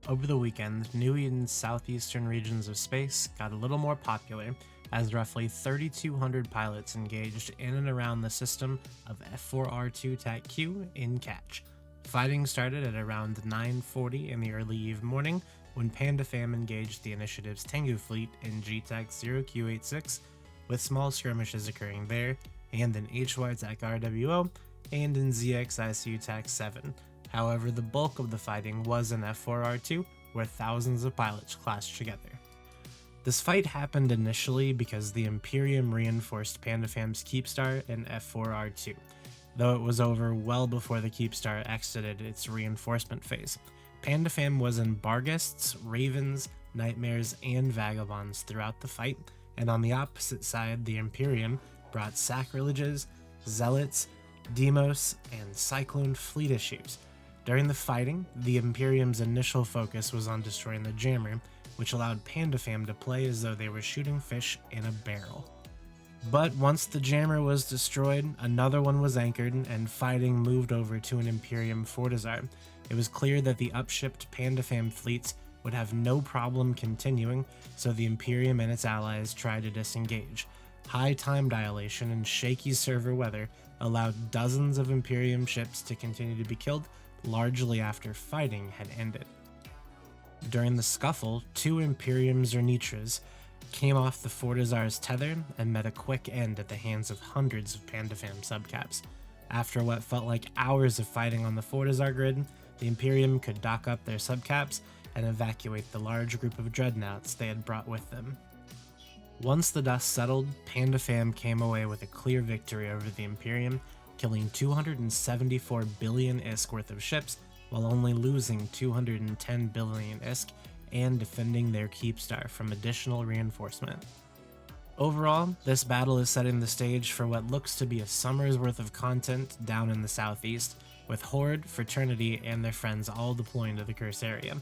Over the weekend, Nui and southeastern regions of space got a little more popular as roughly 3,200 pilots engaged in and around the system of F4R2-Q in Catch. Fighting started at around 9:40 in the early eve morning when PandaFam engaged the initiative's Tengu fleet in GTAC-0Q86, with small skirmishes occurring there, and in HY-RWO, and in ZXICU-TAC-7. However, the bulk of the fighting was in F4R2, where thousands of pilots clashed together. This fight happened initially because the Imperium reinforced PandaFam's Keepstar in F4R2, though it was over well before the Keepstar exited its reinforcement phase. PandaFam was in Barghists, Ravens, Nightmares, and Vagabonds throughout the fight, and on the opposite side, the Imperium brought Sacrileges, Zealots, Demos, and Cyclone fleet issues. During the fighting, the Imperium's initial focus was on destroying the jammer, which allowed PandaFam to play as though they were shooting fish in a barrel. But once the jammer was destroyed, another one was anchored, and fighting moved over to an Imperium Fortizar. It was clear that the upshipped PandaFam fleets would have no problem continuing, so the Imperium and its allies tried to disengage. High time dilation and shaky server weather allowed dozens of Imperium ships to continue to be killed, largely after fighting had ended. During the scuffle, two Imperium Zernitras came off the Fortizar's tether and met a quick end at the hands of hundreds of PandaFam subcaps. After what felt like hours of fighting on the Fortizar grid, the Imperium could dock up their subcaps and evacuate the large group of dreadnoughts they had brought with them. Once the dust settled, PandaFam came away with a clear victory over the Imperium, killing 274 billion ISK worth of ships while only losing 210 billion ISK and defending their Keepstar from additional reinforcement. Overall, this battle is setting the stage for what looks to be a summer's worth of content down in the southeast, with Horde, Fraternity, and their friends all deploying to the Curse area.